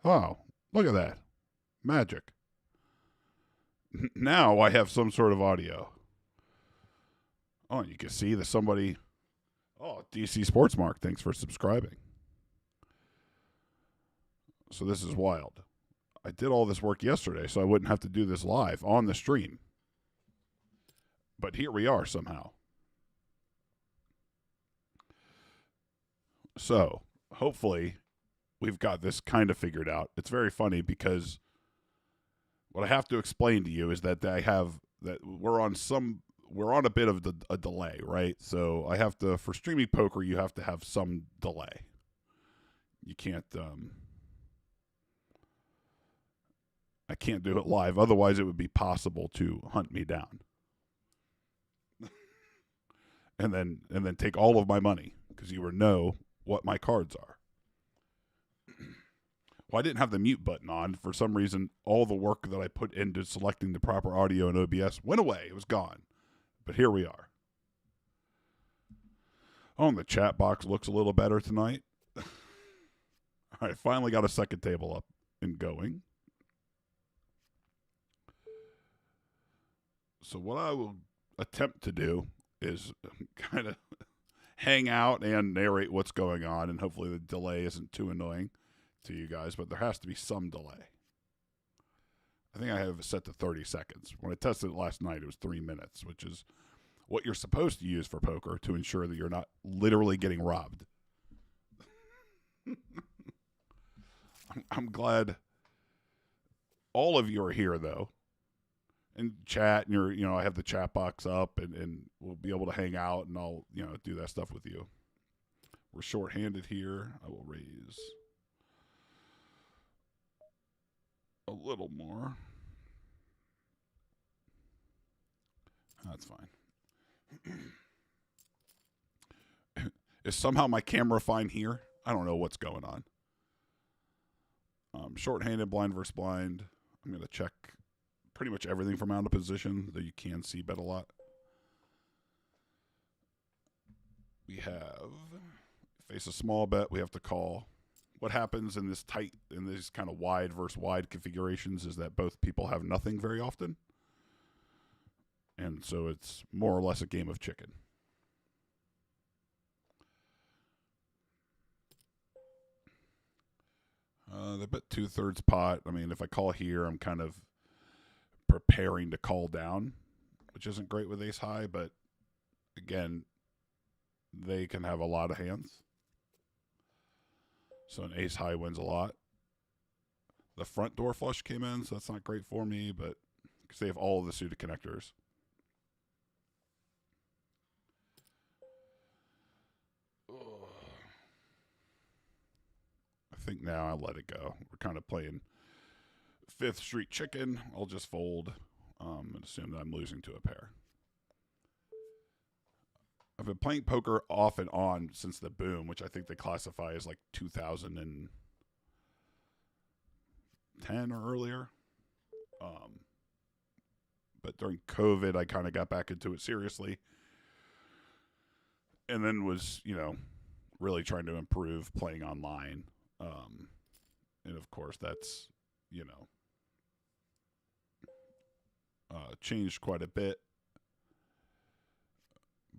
Oh, look at that. Magic. Now I have some sort of audio. Oh, and you can see that somebody. Oh, DC Sportsmark, thanks for subscribing. So this is wild. I did all this work yesterday so I wouldn't have to do this live on the stream. But here we are somehow. So hopefully we've got this kind of figured out. It's very funny because what I have to explain to you is that we're on a bit of a delay, right? So I have to, for streaming poker, you have to have some delay. You can't I can't do it live, otherwise it would be possible to hunt me down. and then take all of my money because you would know what my cards are. Well, I didn't have the mute button on. For some reason, all the work that I put into selecting the proper audio in OBS went away. It was gone. But here we are. Oh, and the chat box looks a little better tonight. All right, finally got a second table up and going. So what I will attempt to do is kind of hang out and narrate what's going on, and hopefully the delay isn't too annoying to you guys, but there has to be some delay. I think I have it set to 30 seconds. When I tested it last night, it was 3 minutes, which is what you're supposed to use for poker to ensure that you're not literally getting robbed. I'm glad all of you are here, though, and chat, and I have the chat box up, and we'll be able to hang out, and I'll, do that stuff with you. We're shorthanded here. I will raise a little more. That's fine. Is somehow my camera fine here? I don't know what's going on. Shorthanded, blind versus blind. I'm going to check pretty much everything from out of position, though you can see bet a lot. We have face a small bet. We have to call. What happens in these kind of wide versus wide configurations is that both people have nothing very often. And so it's more or less a game of chicken. They bet 2/3 pot. I mean, if I call here, I'm kind of preparing to call down, which isn't great with ace high, but again, they can have a lot of hands. So an ace high wins a lot. The front door flush came in, so that's not great for me, but because they have all of the suited connectors. I think now I'll let it go. We're kind of playing Fifth Street chicken. I'll just fold and assume that I'm losing to a pair. I've been playing poker off and on since the boom, which I think they classify as like 2010 or earlier. But during COVID, I kind of got back into it seriously. And then was, really trying to improve playing online. And of course, that's, changed quite a bit.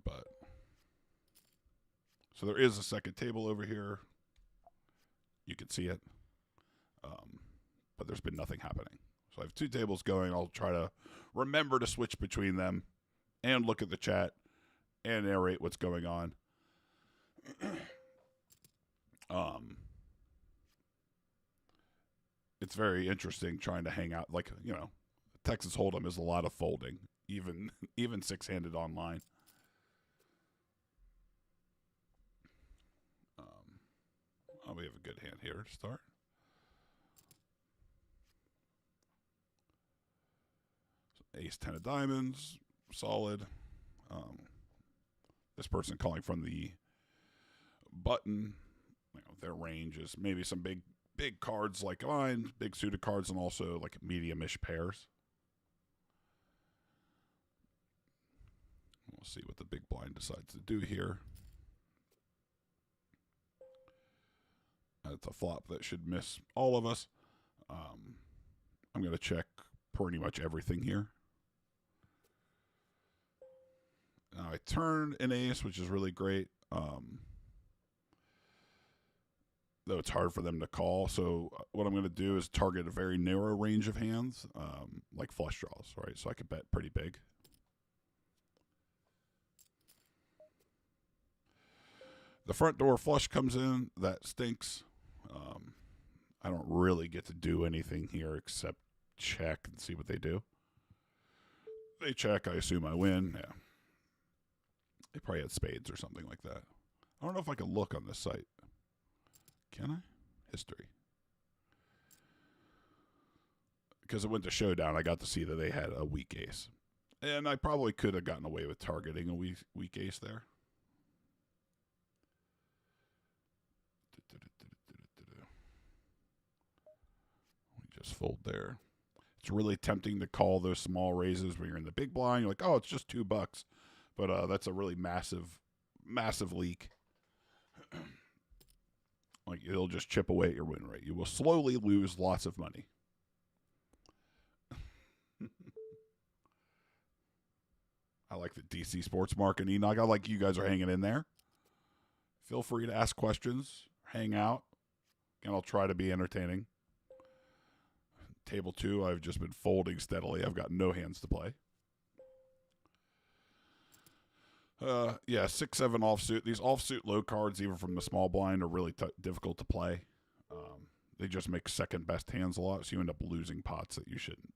But so there is a second table over here. You can see it. But there's been nothing happening. So I have two tables going. I'll try to remember to switch between them and look at the chat and narrate what's going on. It's very interesting trying to hang out. Like, Texas Hold'em is a lot of folding, even six-handed online. We have a good hand here to start. So ace 10 of diamonds, solid. This person calling from the button. Their range is maybe some big cards like mine, big suited cards, and also like medium-ish pairs. We'll see what the big blind decides to do here. That's a flop that should miss all of us. I'm going to check pretty much everything here. Now I turn an ace, which is really great. Though it's hard for them to call. So what I'm going to do is target a very narrow range of hands, like flush draws, right? So I could bet pretty big. The front door flush comes in. That stinks. I don't really get to do anything here except check and see what they do. They check. I assume I win. Yeah. They probably had spades or something like that. I don't know if I can look on this site. Can I? History. Because it went to showdown, I got to see that they had a weak ace. And I probably could have gotten away with targeting a weak ace there. We just fold there. It's really tempting to call those small raises when you're in the big blind. You're like, oh, it's just $2. But that's a really massive leak. Like, it'll just chip away at your win rate. You will slowly lose lots of money. I like the DC Sports Mark and Enoch. I like you guys are hanging in there. Feel free to ask questions, hang out, and I'll try to be entertaining. Table 2, I've just been folding steadily. I've got no hands to play. Yeah, 6-7 offsuit. These offsuit low cards, even from the small blind, are really difficult to play. They just make second best hands a lot, so you end up losing pots that you shouldn't.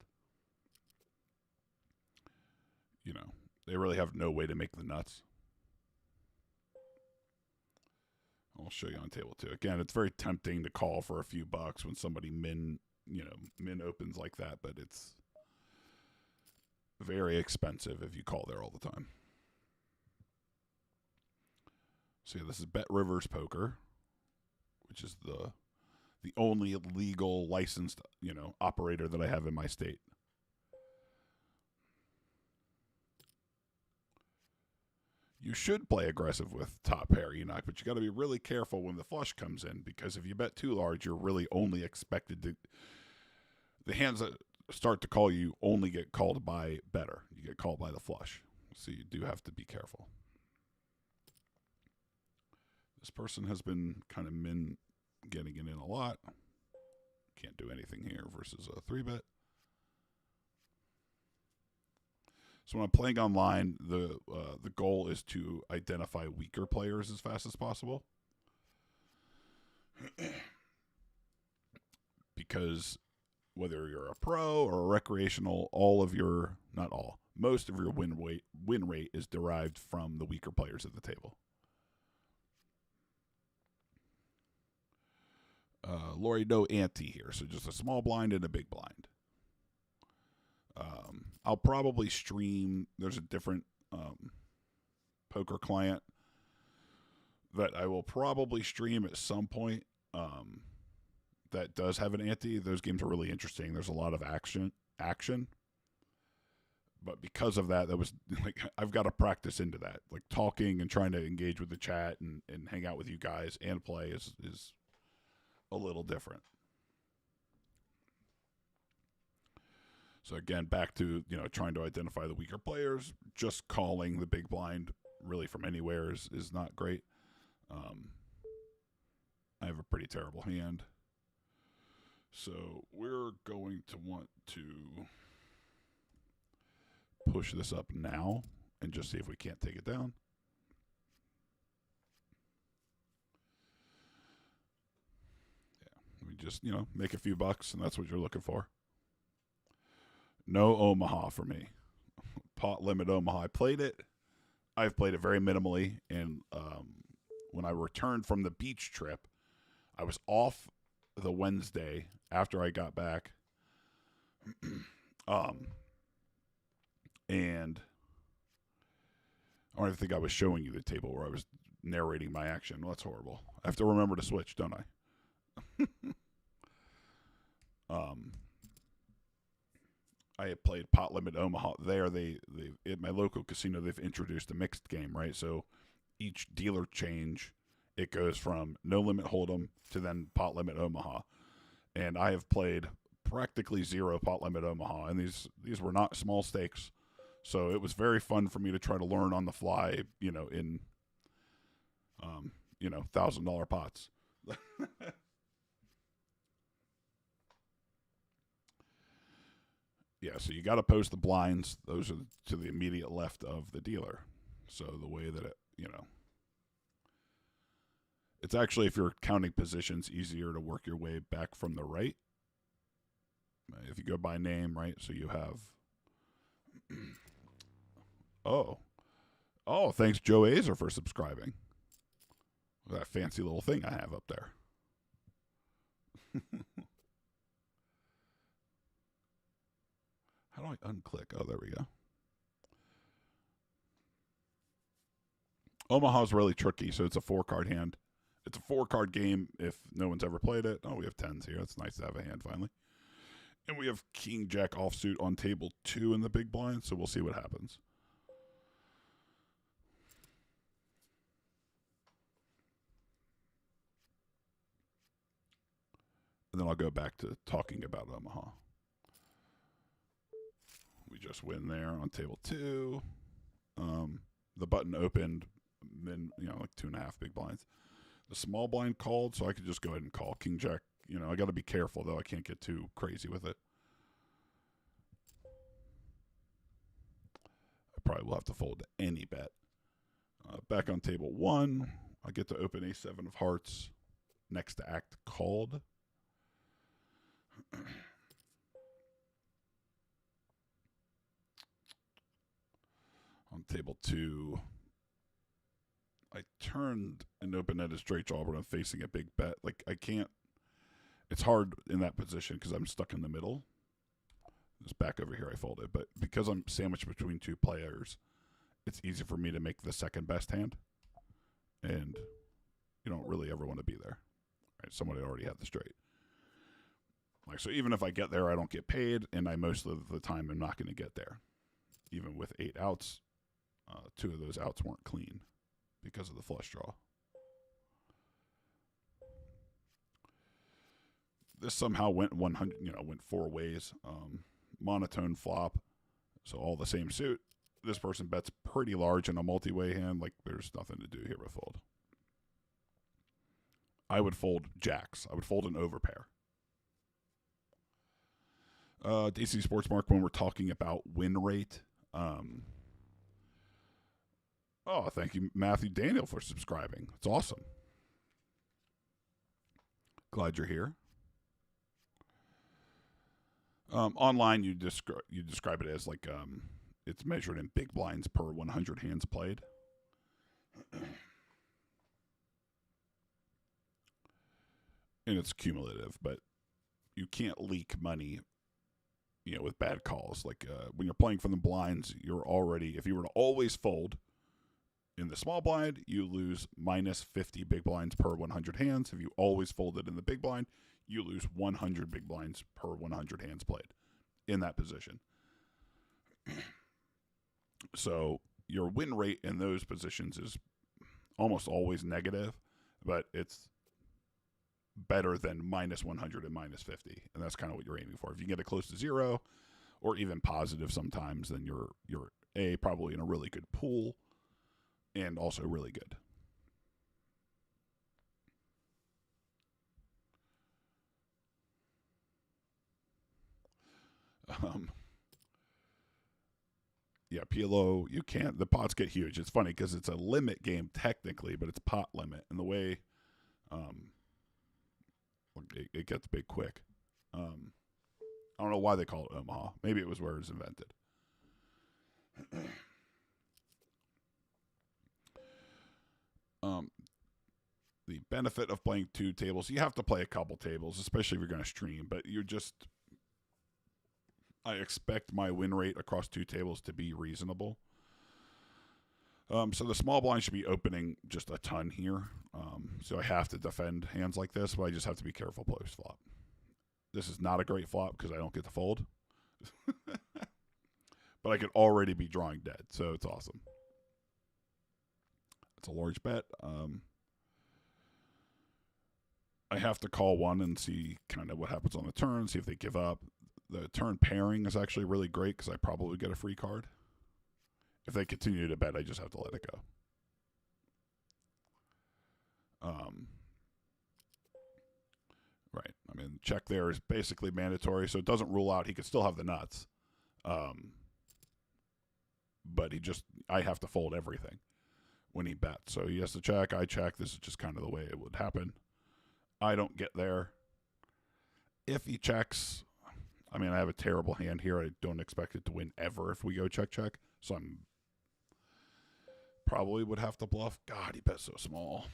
You know, they really have no way to make the nuts. I'll show you on table 2. Again, it's very tempting to call for a few bucks when somebody min opens like that, but it's very expensive if you call there all the time. So yeah, this is Bet Rivers Poker, which is the only legal licensed, operator that I have in my state. You should play aggressive with top pair, Enoch, but you got to be really careful when the flush comes in, because if you bet too large, you're really only expected to. The hands that start to call you only get called by better. You get called by the flush, so you do have to be careful. This person has been kind of getting it in a lot. Can't do anything here versus a 3-bet. So when I'm playing online, the goal is to identify weaker players as fast as possible. Because whether you're a pro or a recreational, most of your win rate is derived from the weaker players at the table. Lori, no ante here, so just a small blind and a big blind. I'll probably stream. There's a different poker client that I will probably stream at some point that does have an ante. Those games are really interesting. There's a lot of action. But because of that was like, I've got to practice into that. Like, talking and trying to engage with the chat and hang out with you guys and play is a little different. So again, back to, trying to identify the weaker players. Just calling the big blind really from anywhere is not great. I have a pretty terrible hand. So we're going to want to push this up now and just see if we can't take it down. We just, make a few bucks, and that's what you're looking for. No Omaha for me. Pot limit Omaha. I've played it very minimally, and when I returned from the beach trip, I was off the Wednesday after I got back. And I don't even think I was showing you the table where I was narrating my action. Well, that's horrible. I have to remember to switch, don't I? I had played Pot Limit Omaha there. They at my local casino, they've introduced a mixed game, right? So each dealer change it goes from no limit hold'em to then pot limit Omaha. And I have played practically zero pot limit Omaha, and these were not small stakes. So it was very fun for me to try to learn on the fly, in $1,000 pots. Yeah, so you got to post the blinds. Those are to the immediate left of the dealer. So the way that it's actually, if you're counting positions, easier to work your way back from the right. If you go by name, right? So you have, thanks Joe Azer for subscribing. That fancy little thing I have up there. How do I unclick? Oh, there we go. Omaha's really tricky, so it's a 4-card hand. It's a 4-card game if no one's ever played it. Oh, we have 10s here. It's nice to have a hand finally. And we have King Jack offsuit on table 2 in the big blind, so we'll see what happens. And then I'll go back to talking about Omaha. We just win there on table 2. The button opened, like 2.5 big blinds. The small blind called, so I could just go ahead and call King Jack. I got to be careful, though. I can't get too crazy with it. I probably will have to fold to any bet. Back on table 1, I get to open A7 of hearts. Next to act called. On table 2, I turned and opened at a straight draw, but I'm facing a big bet. Like, I can't. It's hard in that position because I'm stuck in the middle. This back over here I folded, but because I'm sandwiched between 2 players, it's easy for me to make the second best hand, and you don't really ever want to be there. Right? Somebody already had the straight. Like, so even if I get there, I don't get paid, and I most of the time am not going to get there. Even with 8 outs, 2 of those outs weren't clean because of the flush draw. This somehow went 100, went 4 ways. Monotone flop, so all the same suit. This person bets pretty large in a multi-way hand. Like, there's nothing to do here with fold. I would fold jacks. I would fold an overpair. DC Sports Mark, when we're talking about win rate. Thank you, Matthew Daniel, for subscribing. It's awesome. Glad you're here. Online, you describe it as like it's measured in big blinds per 100 hands played. And it's cumulative, but you can't leak money, with bad calls. Like when you're playing from the blinds, you're already, if you were to always fold in the small blind, you lose minus 50 big blinds per 100 hands. If you always folded in the big blind, you lose 100 big blinds per 100 hands played in that position. So your win rate in those positions is almost always negative, but it's better than minus 100 and minus 50, and that's kind of what you're aiming for. If you get it close to 0 or even positive sometimes, then you're probably in a really good pool and also really good. PLO, you can't. The pots get huge. It's funny because it's a limit game technically, but it's pot limit, and the way it gets big quick. I don't know why they call it Omaha. Maybe it was where it was invented. The benefit of playing 2 tables, you have to play a couple tables, especially if you're going to stream, but I expect my win rate across 2 tables to be reasonable. So the small blind should be opening just a ton here. So I have to defend hands like this, but I just have to be careful post flop. This is not a great flop because I don't get to fold. But I could already be drawing dead, so it's awesome. It's a large bet. I have to call one and see kind of what happens on the turn, see if they give up. The turn pairing is actually really great because I probably get a free card. If they continue to bet, I just have to let it go. Right. I mean, check there is basically mandatory, so it doesn't rule out he could still have the nuts. But I have to fold everything when he bets. So he has to check, I check. This is just kind of the way it would happen. I don't get there. If he checks, I mean, I have a terrible hand here. I don't expect it to win ever if we go check. So I'm probably would have to bluff. God, he bet so small.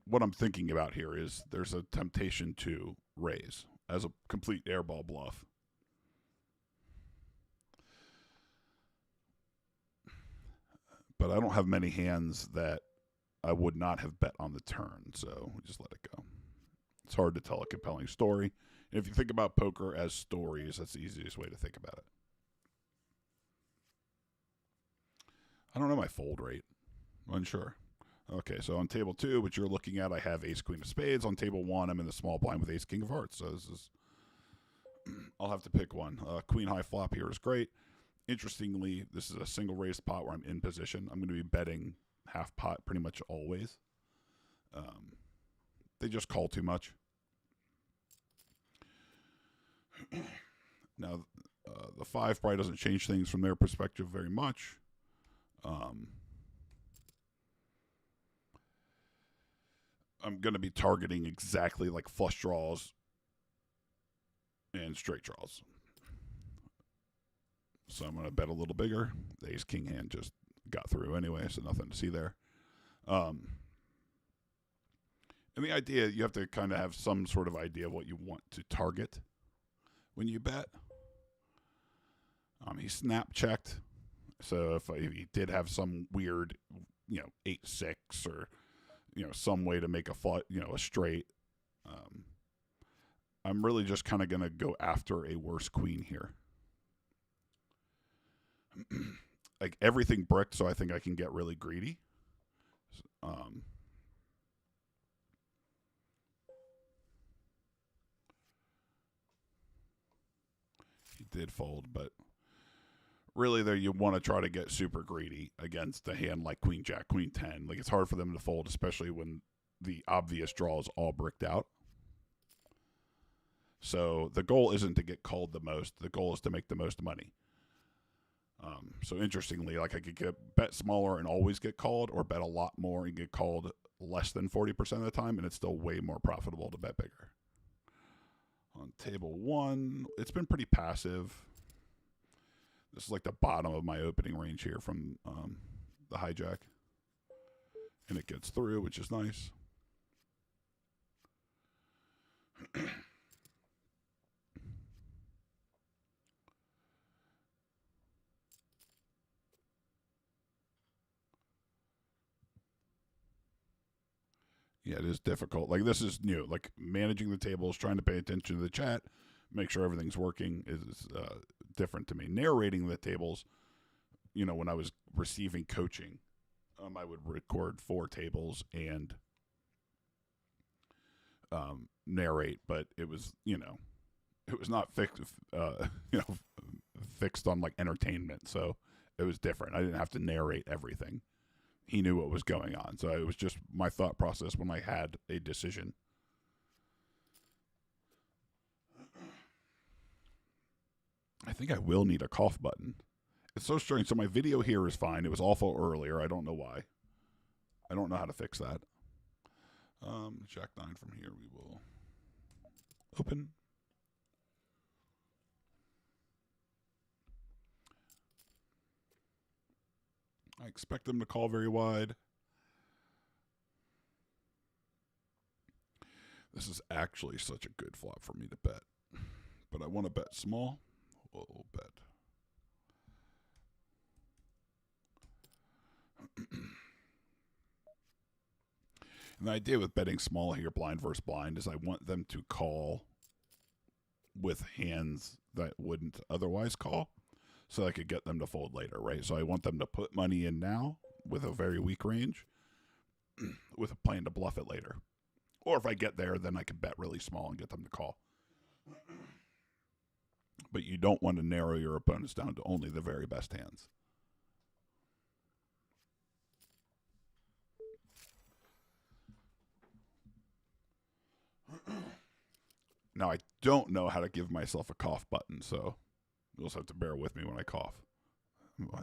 What I'm thinking about here is there's a temptation to raise as a complete airball bluff. But I don't have many hands that I would not have bet on the turn, so we just let it go. It's hard to tell a compelling story. And if you think about poker as stories, that's the easiest way to think about it. I don't know my fold rate. I'm unsure. Okay, so on table 2, which you're looking at, I have ace, queen of spades. On table 1, I'm in the small blind with ace, king of hearts. So this is, I'll have to pick one. Queen high flop here is great. Interestingly, this is a single raised pot where I'm in position. I'm going to be betting half pot pretty much always. They just call too much. Now, the 5 probably doesn't change things from their perspective very much. I'm going to be targeting exactly like flush draws and straight draws. So I'm going to bet a little bigger. The ace-king hand just got through anyway, so nothing to see there. And the idea, you have to kind of have some sort of idea of what you want to target when you bet. He snap-checked. So if he did have some weird, 8-6 or, some way to make a straight, I'm really just kind of going to go after a worse queen here. Like everything bricked, so I think I can get really greedy. He did fold, but really there you want to try to get super greedy against a hand like queen jack, queen 10. Like it's hard for them to fold, especially when the obvious draw is all bricked out. So the goal isn't to get called the most. The goal is to make the most money. So interestingly, like I could bet smaller and always get called, or bet a lot more and get called less than 40% of the time, and it's still way more profitable to bet bigger. On table 1, it's been pretty passive. This is like the bottom of my opening range here from the hijack. And it gets through, which is nice. Yeah, it is difficult. Like, this is new. Like, managing the tables, trying to pay attention to the chat, make sure everything's working is different to me. Narrating the tables, when I was receiving coaching, I would record 4 tables and narrate, but it was, it was not fixed, fixed on, like, entertainment, so it was different. I didn't have to narrate everything. He knew what was going on. So it was just my thought process when I had a decision. I think I will need a cough button. It's so strange. So my video here is fine. It was awful earlier. I don't know why. I don't know how to fix that. Jack 9 from here. We will open. I expect them to call very wide. This is actually such a good flop for me to bet. But I want to bet small. We'll bet. And the idea with betting small here, blind versus blind, is I want them to call with hands that wouldn't otherwise call, so I could get them to fold later, right? So I want them to put money in now with a very weak range, with a plan to bluff it later. Or if I get there, then I can bet really small and get them to call. But you don't want to narrow your opponents down to only the very best hands. Now, I don't know how to give myself a cough button, so you'll just have to bear with me when I cough.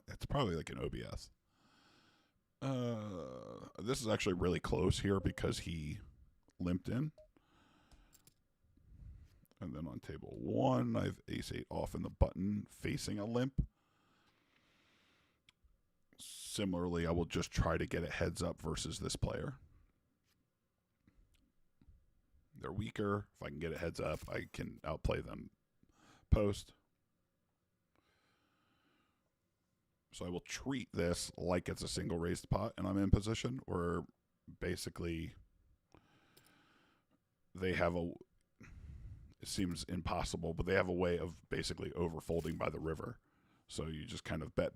It's probably like an OBS. This is actually really close here because he limped in. And then on table 1, I have ace-8 off in the button facing a limp. Similarly, I will just try to get a heads up versus this player. They're weaker. If I can get a heads up, I can outplay them post. So I will treat this like it's a single raised pot and I'm in position, where basically they have a, it seems impossible, but they have a way of basically overfolding by the river. So you just kind of bet,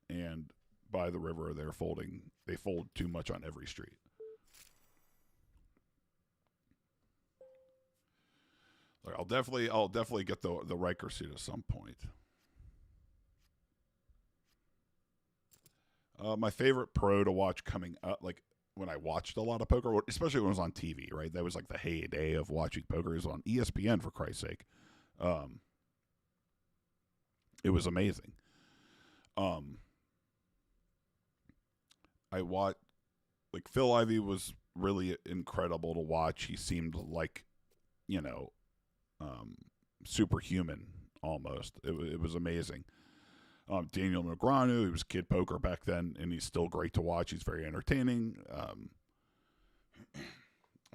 and by the river they're folding. They fold too much on every street. Like I'll definitely get the Riker seat at some point. My favorite pro to watch coming up, like when I watched a lot of poker, especially when it was on TV, right? That was like the heyday of watching poker. It was on ESPN, for Christ's sake. It was amazing. I watched, like Phil Ivey was really incredible to watch. He seemed like, superhuman almost. It was amazing. Daniel Negreanu, he was kid poker back then, and he's still great to watch. He's very entertaining.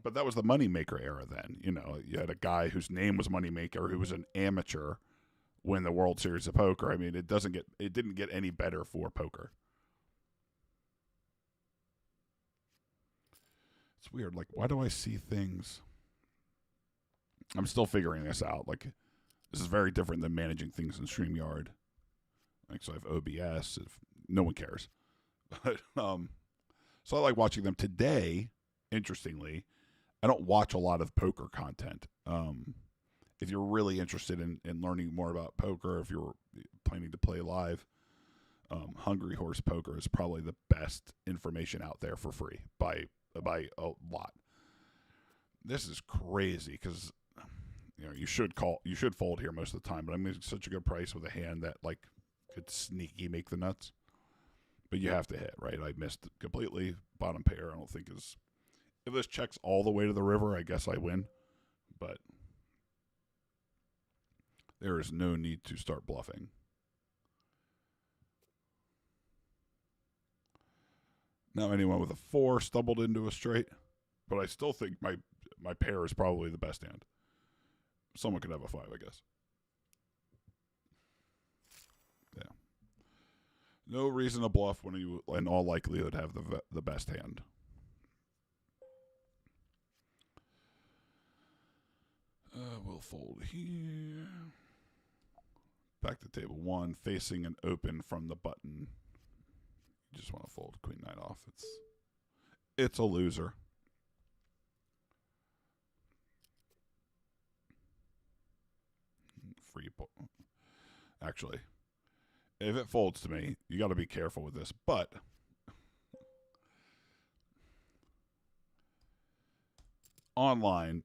But that was the Moneymaker era then. You had a guy whose name was Moneymaker who was an amateur win the World Series of Poker. I mean, it didn't get any better for poker. It's weird. Like, why do I see things? I'm still figuring this out. Like, this is very different than managing things in StreamYard. Like, so I have OBS. If no one cares, but so I like watching them. Today, interestingly, I don't watch a lot of poker content. If you're really interested in learning more about poker, if you're planning to play live, Hungry Horse Poker is probably the best information out there for free by a lot. This is crazy because you should fold here most of the time, but I'm getting such a good price with a hand that like could sneaky make the nuts. But you have to hit, right? I missed it completely. Bottom pair, I don't think is. If this checks all the way to the river, I guess I win. But there is no need to start bluffing. Now anyone with a 4 stumbled into a straight, but I still think my pair is probably the best hand. Someone could have a 5, I guess. Yeah. No reason to bluff when you, in all likelihood, have the best hand. We'll fold here. Back to table 1, facing an open from the button. You just want to fold queen 9 off. It's a loser. Actually, if it folds to me, you got to be careful with this. But online,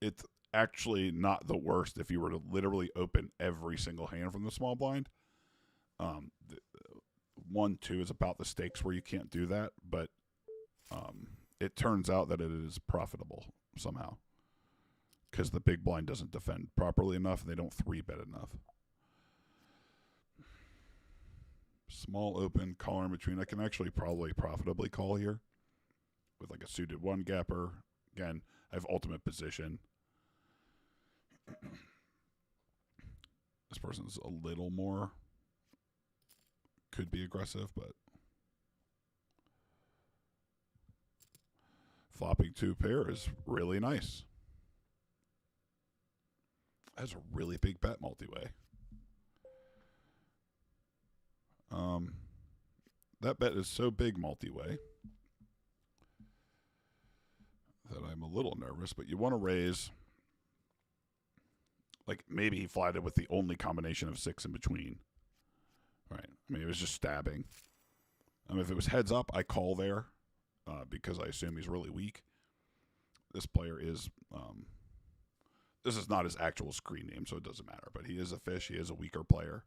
it's actually not the worst if you were to literally open every single hand from the small blind. 1-2 is about the stakes where you can't do that, but it turns out that it is profitable somehow because the big blind doesn't defend properly enough and they don't 3-bet enough. Small open, caller in between. I can actually probably profitably call here with like a suited 1-gapper. Again, I have ultimate position. This person's a little more, could be aggressive, but flopping 2 pair is really nice. That's a really big bet multi-way. That bet is so big multi-way that I'm a little nervous, but you want to raise, like maybe he flatted with the only combination of 6 in between. Right. I mean, it was just stabbing. If it was heads up, I call there because I assume he's really weak. This player is, this is not his actual screen name, so it doesn't matter. But he is a fish. He is a weaker player.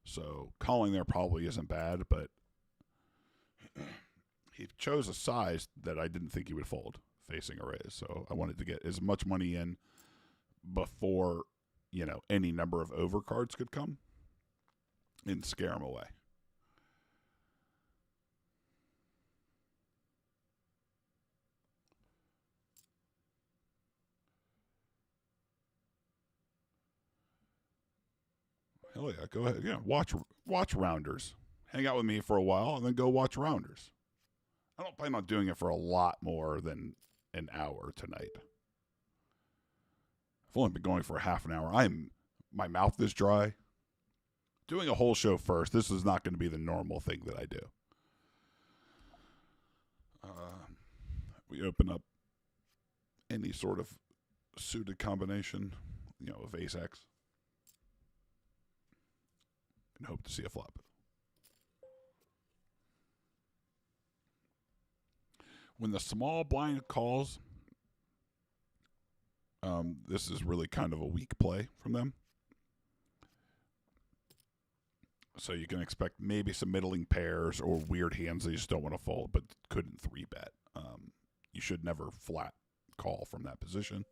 So calling there probably isn't bad, but he chose a size that I didn't think he would fold facing a raise. So I wanted to get as much money in before, any number of overcards could come and scare him away. Hell yeah, go ahead. Yeah, watch Rounders. Hang out with me for a while and then go watch Rounders. I don't plan on doing it for a lot more than an hour tonight. I've only been going for half an hour. My mouth is dry. Doing a whole show first, this is not going to be the normal thing that I do. We open up any sort of suited combination, of ace-x. And hope to see a flop. When the small blind calls, this is really kind of a weak play from them. So you can expect maybe some middling pairs or weird hands that you just don't want to fold, but couldn't 3-bet. You should never flat call from that position.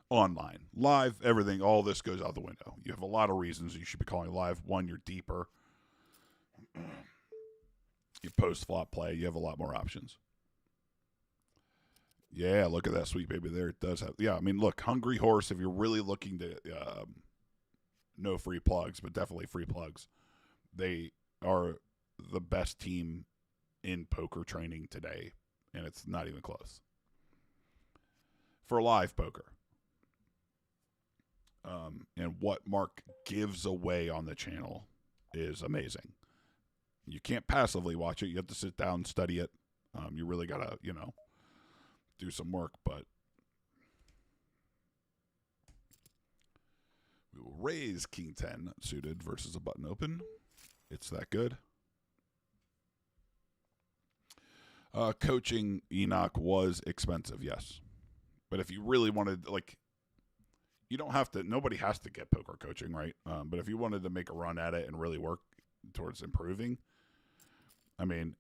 Online, live, everything, all this goes out the window. You have a lot of reasons you should be calling live. One, you're deeper. You post-flop play, you have a lot more options. Yeah, look at that sweet baby there. It does have, look, Hungry Horse, if you're really looking to, no free plugs, but definitely free plugs. They are the best team in poker training today, and it's not even close. For live poker. And what Mark gives away on the channel is amazing. You can't passively watch it. You have to sit down and study it. You really got to, do some work. But we will raise King 10 suited versus a button open. It's that good. Coaching Enoch was expensive, yes. But if you really wanted, you don't have to, nobody has to get poker coaching, right? But if you wanted to make a run at it and really work towards improving,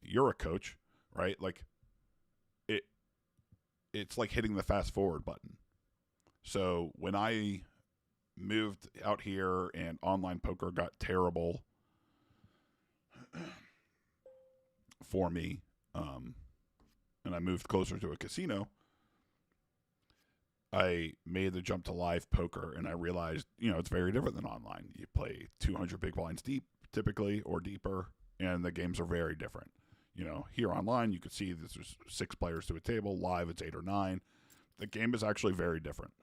you're a coach, right? It's like hitting the fast forward button. So when I moved out here and online poker got terrible for me, and I moved closer to a casino, I made the jump to live poker, and I realized, it's very different than online. You play 200 big blinds deep, typically, or deeper, and the games are very different. Here online, you can see there's 6 players to a table. Live, it's 8 or 9. The game is actually very different.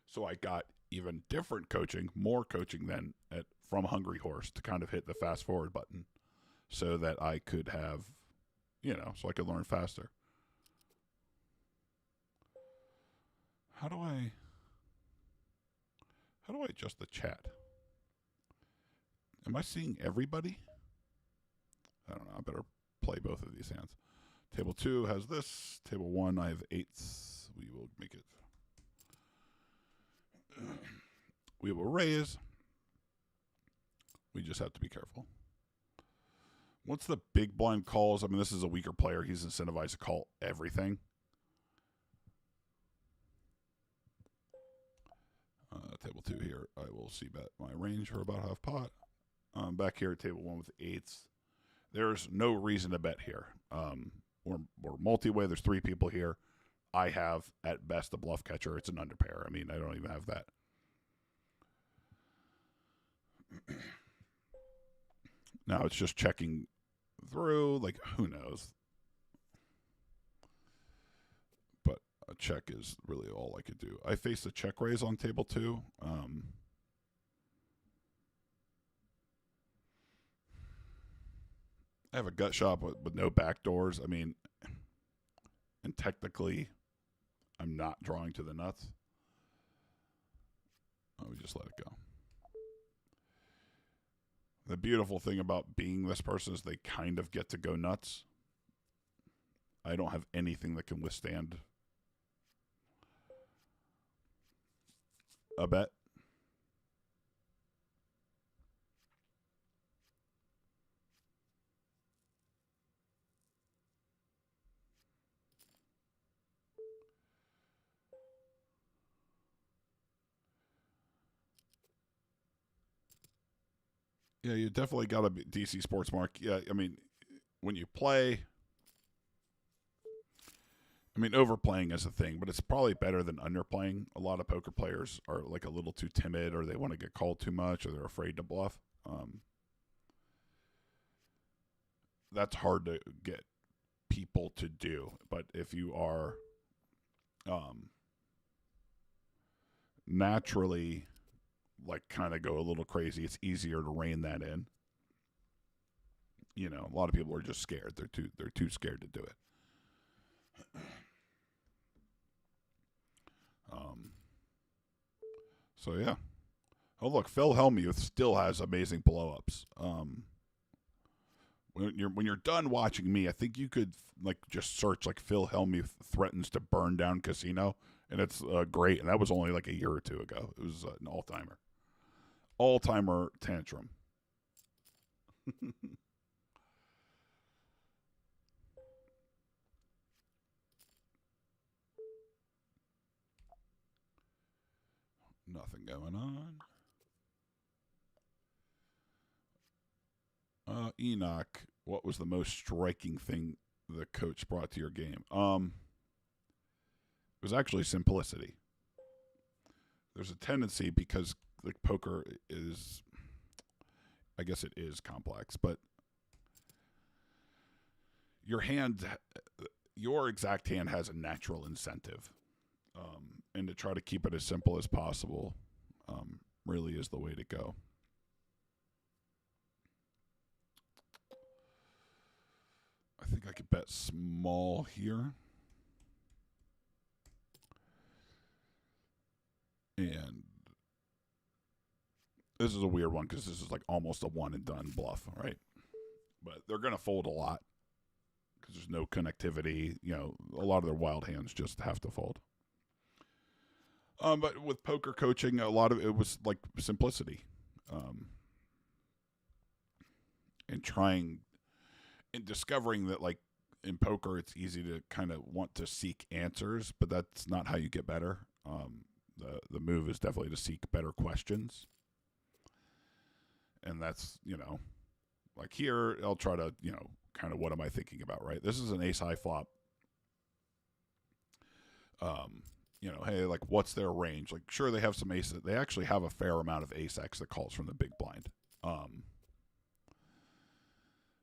So I got even different coaching, more coaching than from Hungry Horse to kind of hit the fast forward button so that I could have, so I could learn faster. How do I adjust the chat? Am I seeing everybody? I don't know. I better play both of these hands. Table 2 has this. Table 1, I have 8s. We will make it. We will raise. We just have to be careful. Once the big blind calls, this is a weaker player. He's incentivized to call everything. Table 2 here, I will c-bet my range for about half pot. Back here at table 1 with 8s. There's no reason to bet here. We're multi-way. There's 3 people here. I have, at best, a bluff catcher. It's an underpair. I don't even have that. Now it's just checking through. Who knows? But a check is really all I could do. I faced a check raise on table 2. I have a gut shot with no back doors. I mean, and technically, I'm not drawing to the nuts. I would just let it go. The beautiful thing about being this person is they kind of get to go nuts. I don't have anything that can withstand a bet. Yeah, you definitely got to be DC Sports Mark. Yeah, I mean, when you play, I mean, overplaying is a thing, but it's probably better than underplaying. A lot of poker players are like a little too timid, or they want to get called too much, or they're afraid to bluff. That's hard to get people to do. But if you are um, naturally like kind of go a little crazy, it's easier to rein that in. You know, a lot of people are just scared. They're too scared to do it. Um, so yeah. Oh look, Phil Hellmuth still has amazing blowups. When you're done watching me, I think you could like just search like Phil Hellmuth threatens to burn down casino, and it's great. And that was only like a year or two ago. It was an all timer tantrum. Nothing going on. Enoch, what was the most striking thing the coach brought to your game? It was actually simplicity. There's a tendency because like poker is, I guess it is complex, but your hand, your exact hand has a natural incentive, and to try to keep it as simple as possible, really is the way to go. I think I could bet small here. And this is a weird one because this is like almost a one and done bluff, right? But they're going to fold a lot because there's no connectivity. You know, a lot of their wild hands just have to fold. But with poker coaching, a lot of it was like simplicity, and trying and discovering that like in poker, it's easy to kind of want to seek answers, but that's not how you get better. The move is definitely to seek better questions, and that's like here I'll try to kind of what am I thinking about, right? This is an ace high flop. Hey, like what's their range? Like sure they have some aces. They actually have a fair amount of ace X that calls from the big blind.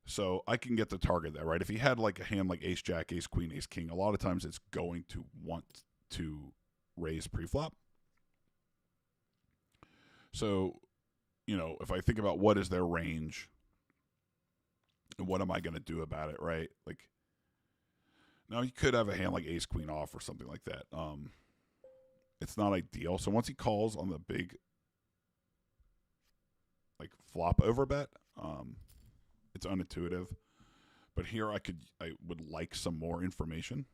So I can get the target there, right? If he had like a hand like ace jack, ace queen, ace king, a lot of times it's going to want to raise preflop. So, if I think about what is their range and what am I going to do about it, right? Like, now you could have a hand like ace queen off or something like that. It's not ideal. So once he calls on the big like flop over bet, it's unintuitive. But here I would like some more information.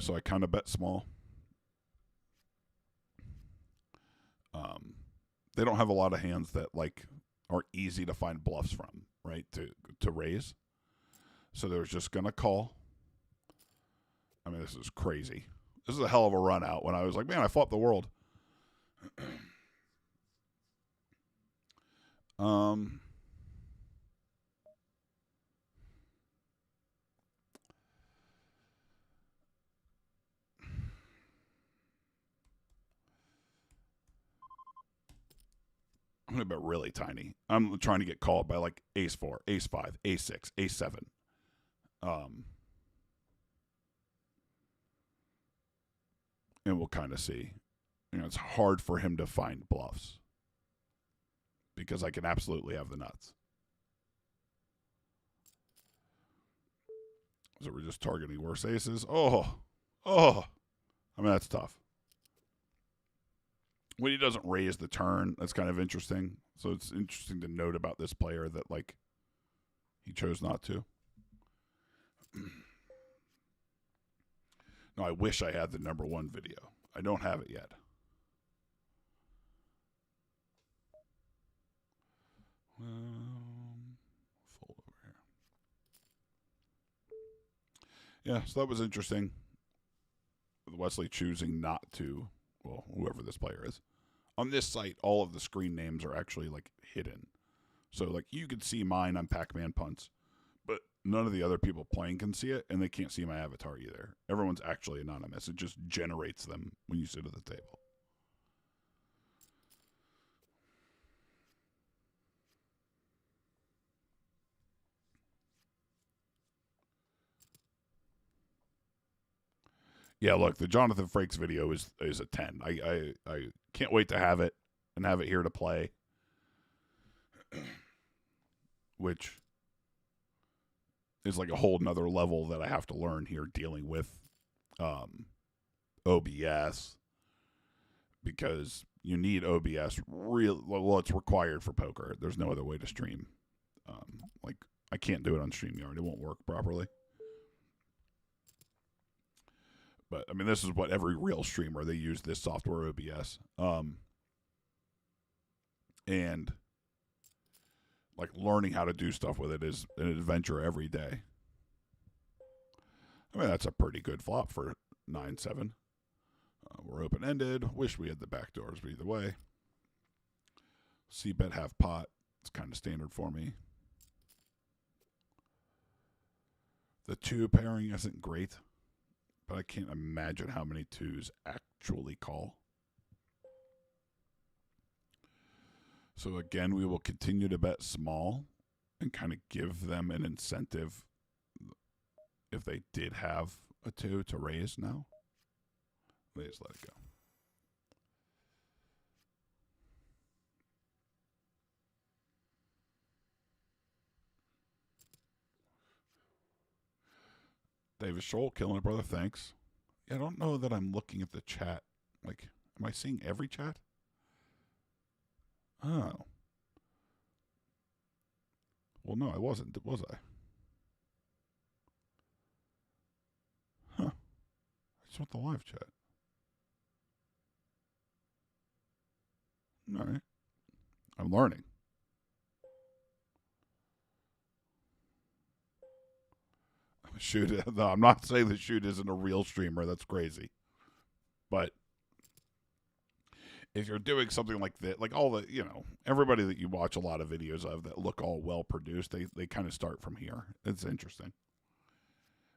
So I kind of bet small. They don't have a lot of hands that like are easy to find bluffs from, right? To raise. So they're just gonna call. I mean, this is crazy. This is a hell of a run out when I was like, man, I flopped the world. I'm going to bet really tiny. I'm trying to get called by like ace 4, ace 5, ace 6, ace 7. And we'll kind of see. It's hard for him to find bluffs because I can absolutely have the nuts. So we're just targeting worse aces. Oh. I mean, that's tough. When he doesn't raise the turn, that's kind of interesting. So it's interesting to note about this player that, like, he chose not to. No, I wish I had the #1 video. I don't have it yet. Fold over here. Yeah, so that was interesting. Wesley choosing not to, well, whoever this player is. On this site, all of the screen names are actually, like, hidden. So, like, you can see mine on Pac-Man Punts, but none of the other people playing can see it, and they can't see my avatar either. Everyone's actually anonymous. It just generates them when you sit at the table. Yeah, look, the Jonathan Frakes video is a 10. I can't wait to have it and have it here to play. Which is like a whole nother level that I have to learn here dealing with OBS, because you need OBS well, it's required for poker. There's no other way to stream. Like, I can't do it on StreamYard. It won't work properly. But, I mean, this is what every real streamer, they use this software, OBS. And, like, learning how to do stuff with it is an adventure every day. I mean, that's a pretty good flop for 9-7. We're open-ended. Wish we had the back doors, but either way. C-bet half pot. It's kind of standard for me. The 2 pairing isn't great, but I can't imagine how many 2s actually call. So again, we will continue to bet small and kind of give them an incentive if they did have a 2 to raise now. They just let it go. David Scholl, killing it, brother. Thanks. Yeah, I don't know that I'm looking at the chat. Like, am I seeing every chat? Oh. Well, no, I wasn't, was I? Huh. I just want the live chat. All right. I'm learning. Shoot, no, I'm not saying that Shoot isn't a real streamer. That's crazy. But if you're doing something like that, like all the, everybody that you watch a lot of videos of that look all well produced, they kind of start from here. It's interesting.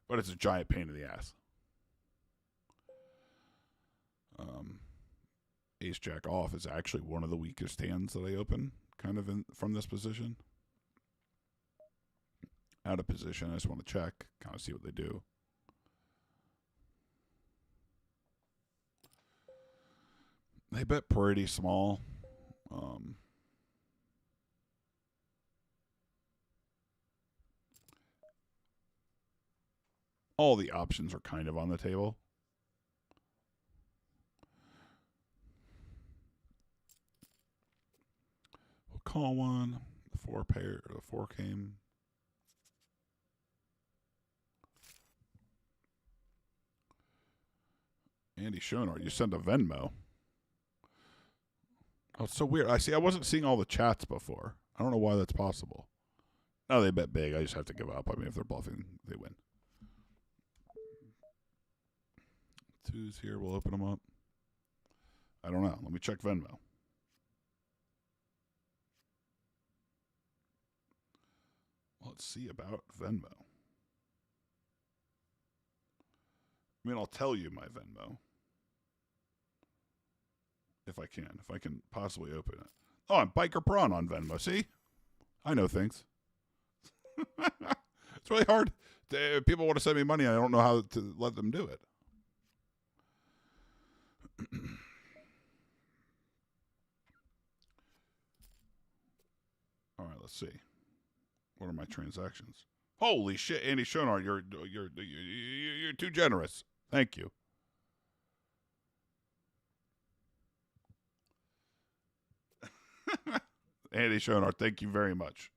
But it's a giant pain in the ass. Ace Jack off is actually one of the weakest hands that I open, kind of from this position. Out of position, I just want to check, kind of see what they do. They bet pretty small. All the options are kind of on the table. We'll call one. The 4 came. Andy Schoenhardt, you sent a Venmo. Oh, it's so weird. I wasn't seeing all the chats before. I don't know why that's possible. No, they bet big. I just have to give up. I mean, if they're bluffing, they win. 2s here. We'll open them up. I don't know. Let me check Venmo. Let's see about Venmo. I mean, I'll tell you my Venmo. If I can possibly open it. Oh, I'm Biker Prawn on Venmo. See? I know things. It's really hard. If people want to send me money, I don't know how to let them do it. All right, let's see. What are my transactions? Holy shit, Andy Schoenhardt, you're too generous. Thank you. Andy Schoenhardt, thank you very much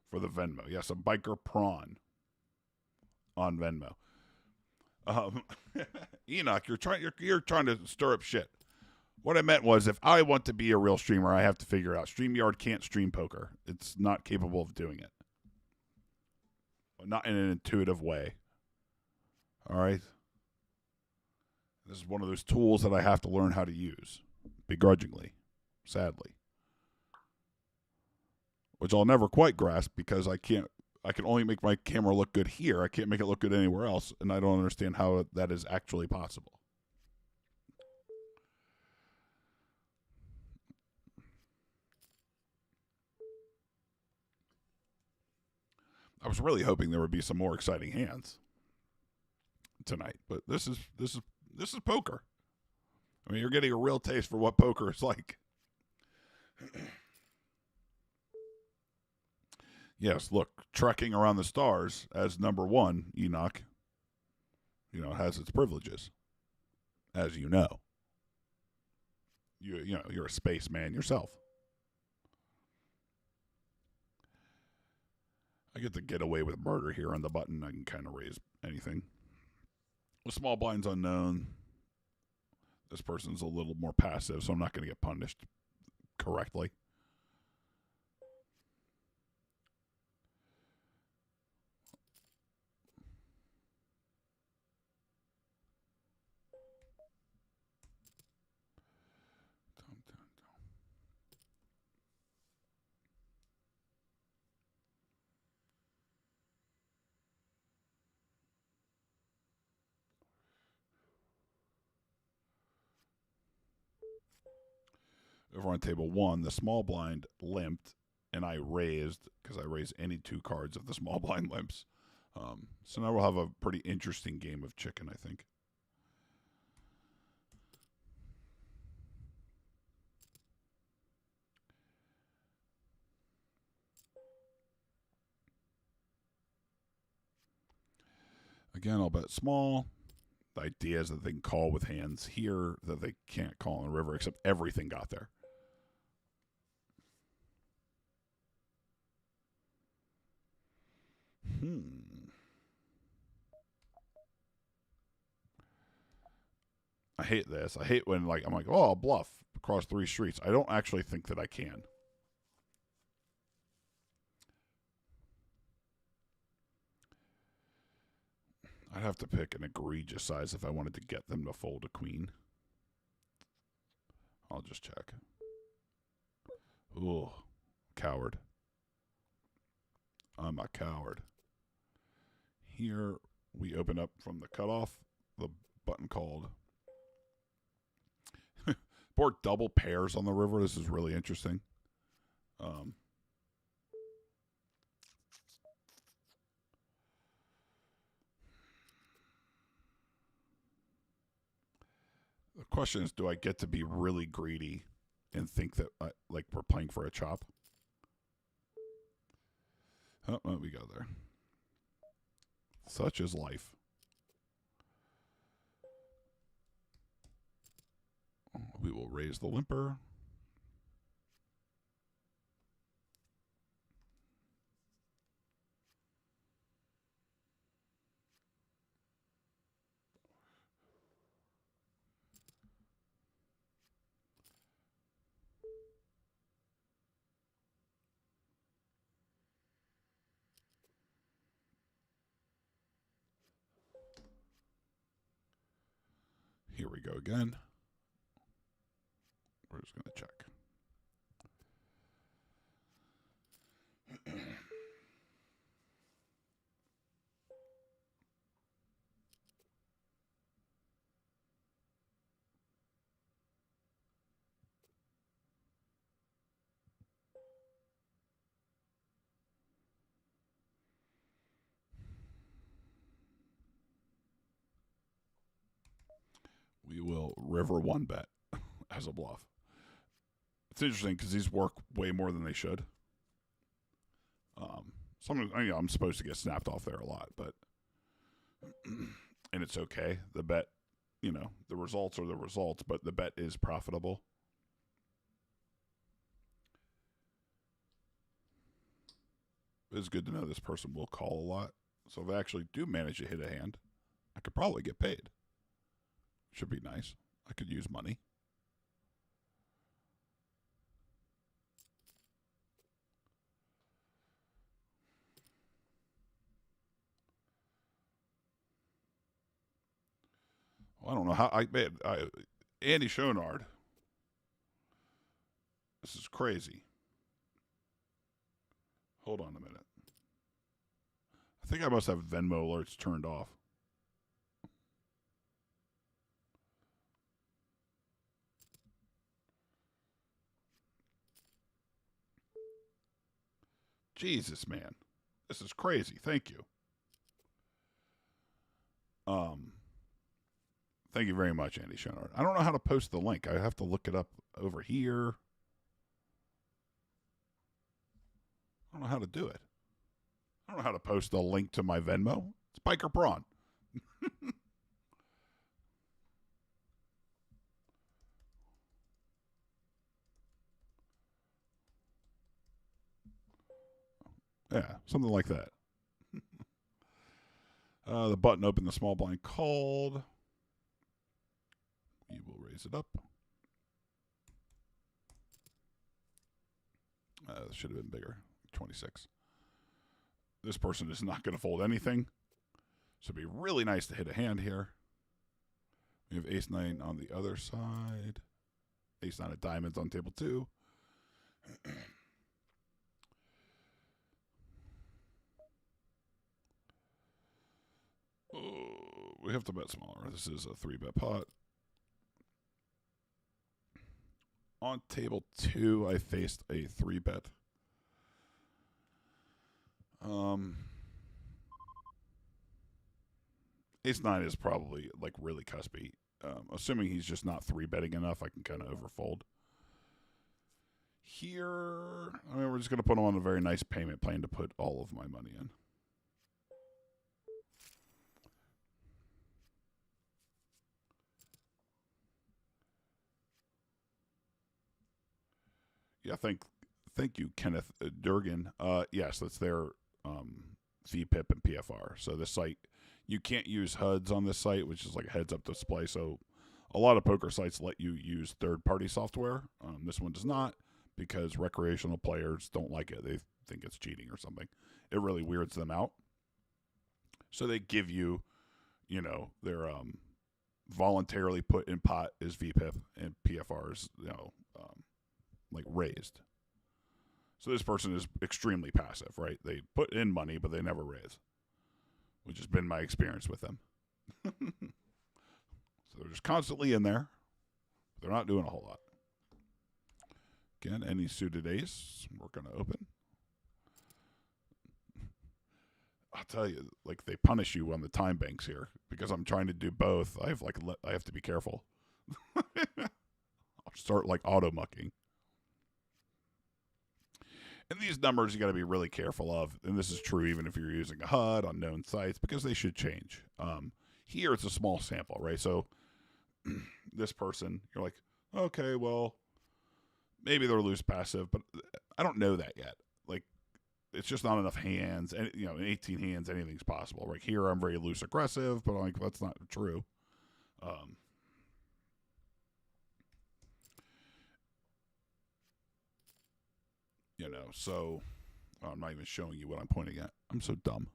for the Venmo. Yes, a biker prawn on Venmo. Um, Enoch, you're trying to stir up shit. What I meant was, if I want to be a real streamer, I have to figure out StreamYard can't stream poker. It's not capable of doing it. Not in an intuitive way. All right. This is one of those tools that I have to learn how to use, begrudgingly, sadly, which I'll never quite grasp because I can only make my camera look good here. I can't make it look good anywhere else, and I don't understand how that is actually possible. I was really hoping there would be some more exciting hands tonight, but this is poker. I mean, you're getting a real taste for what poker is like. Yes, look, trekking around the stars as number one, Enoch, has its privileges, as you know. You're a spaceman yourself. I get to get away with murder here on the button. I can kind of raise anything. With small blinds unknown, this person's a little more passive, so I'm not going to get punished correctly. Over on table one, the small blind limped, and I raised because I raised any two cards if the small blind limps. So now we'll have a pretty interesting game of chicken, I think. Again, I'll bet small. The idea is that they can call with hands here that they can't call on the river, except everything got there. I hate this. I hate when I'm like, oh, I'll bluff across 3 streets. I don't actually think that I can. I'd have to pick an egregious size if I wanted to get them to fold a queen. I'll just check. Ooh, coward. I'm a coward. Here we open up from the cutoff, the button called. Board double pairs on the river. This is really interesting. The question is, do I get to be really greedy and think that we're playing for a chop? Oh, we go there. Such is life. We will raise the limper. Here we go again. We're just going to check. We will river one bet as a bluff. It's interesting because these work way more than they should. I'm supposed to get snapped off there a lot, but and it's okay. The bet, the results are the results, but the bet is profitable. It's good to know this person will call a lot. So if I actually do manage to hit a hand, I could probably get paid. Should be nice. I could use money. Well, I don't know how Andy Schonard. This is crazy. Hold on a minute. I think I must have Venmo alerts turned off. Jesus, man. This is crazy. Thank you. Thank you very much, Andy Schonard. I don't know how to post the link. I have to look it up over here. I don't know how to do it. I don't know how to post a link to my Venmo. It's Biker Prawn. Yeah, something like that. The button opened, the small blind called. We will raise it up. Should have been bigger. 26. This person is not going to fold anything. So it'd be really nice to hit a hand here. We have ace 9 on the other side. Ace 9 of diamonds on table 2. Oh, we have to bet smaller. This is a 3-bet pot. On table 2, I faced a 3-bet. Ace 9 is probably like really cuspy. Assuming he's just not 3-betting enough, I can kind of overfold. Here, we're just going to put him on a very nice payment plan to put all of my money in. Yeah, thank you, Kenneth Durgan. Yes, that's their VPIP and PFR. So this site, you can't use HUDs on this site, which is like a heads-up display. So a lot of poker sites let you use third-party software. This one does not, because recreational players don't like it. They think it's cheating or something. It really weirds them out. So they give you, their voluntarily put in pot is VPIP and PFR is, like raised. So this person is extremely passive, right? They put in money, but they never raise, which has been my experience with them. So they're just constantly in there. They're not doing a whole lot. Again, any suited ace, we're going to open. I'll tell you, like, they punish you on the time banks here because I'm trying to do both. I have to be careful. I'll start like auto mucking. And these numbers you got to be really careful of, and this is true even if you're using a HUD on known sites, because they should change. Here it's a small sample, right? So this person, you're like, okay, well, maybe they're loose passive, but I don't know that yet. Like, it's just not enough hands, and in 18 hands, anything's possible. Right here, I'm very loose aggressive, but like that's not true. So I'm not even showing you what I'm pointing at. I'm so dumb.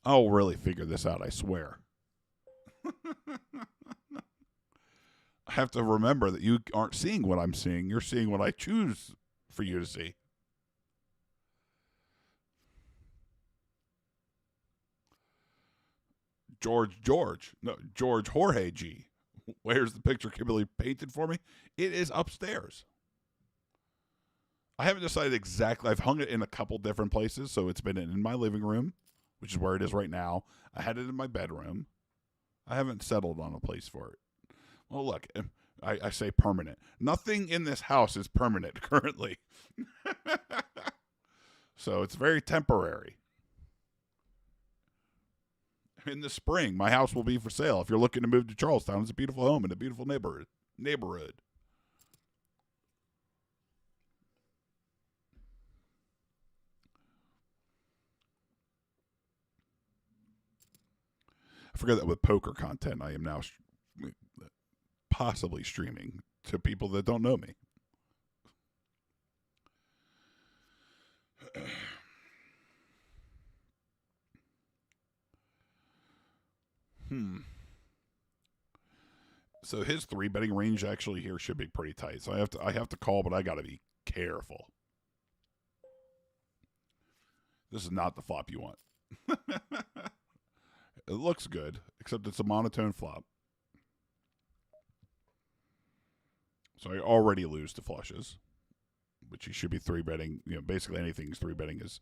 I'll really figure this out, I swear. I have to remember that you aren't seeing what I'm seeing. You're seeing what I choose for you to see. George Jorge G. Where's the picture Kimberly painted for me? It is upstairs. I haven't decided exactly. I've hung it in a couple different places, so it's been in my living room, which is where it is right now. I had it in my bedroom. I haven't settled on a place for it. Well, look, I say permanent. Nothing in this house is permanent currently. So it's very temporary. In the spring, my house will be for sale. If you're looking to move to Charlestown, it's a beautiful home in a beautiful neighborhood. I forget that with poker content, I am now possibly streaming to people that don't know me. So his 3-betting range actually here should be pretty tight. So I have to call, but I got to be careful. This is not the flop you want. It looks good, except it's a monotone flop. So I already lose to flushes, which you should be 3-betting. Basically anything he's 3-betting is,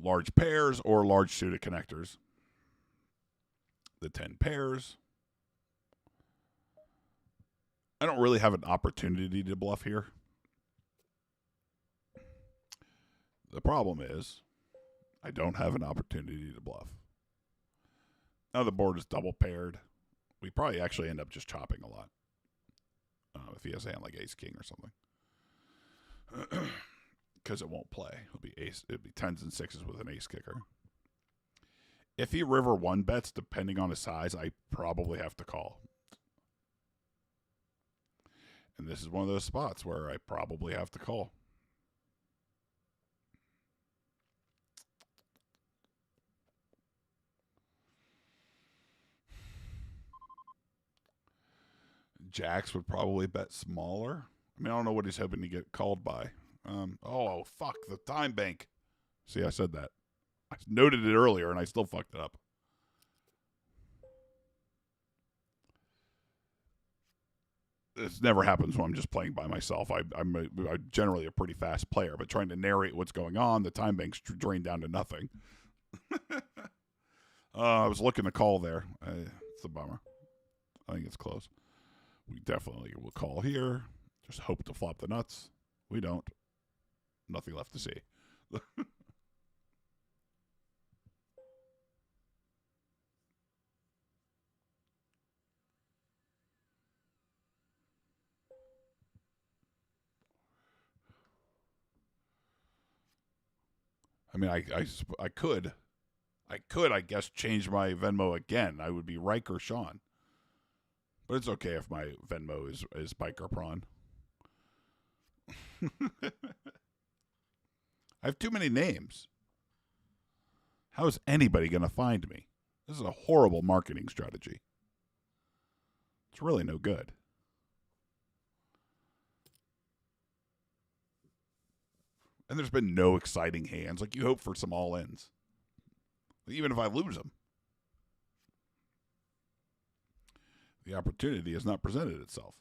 large pairs or large suited connectors. The 10 pairs. I don't really have an opportunity to bluff here. The problem is I don't have an opportunity to bluff. Now the board is double paired. We probably actually end up just chopping a lot. If he has a hand like ace king or something. Because it won't play. It'll be 10s and 6s with an ace kicker. If he river 1 bets, depending on his size, I probably have to call. And this is one of those spots where I probably have to call. Jacks would probably bet smaller. I mean, I don't know what he's hoping to get called by. Oh, fuck, the time bank. See, I said that. I noted it earlier, and I still fucked it up. This never happens when I'm just playing by myself. I'm generally a pretty fast player, but trying to narrate what's going on, the time bank's drained down to nothing. I was looking to call there. It's a bummer. I think it's close. We definitely will call here. Just hope to flop the nuts. We don't. Nothing left to see. I mean, I could, I guess, change my Venmo again. I would be Riker Sean. But it's okay if my Venmo is Biker Prawn. I have too many names. How is anybody going to find me? This is a horrible marketing strategy. It's really no good. And there's been no exciting hands. Like, you hope for some all-ins. Even if I lose them. The opportunity has not presented itself.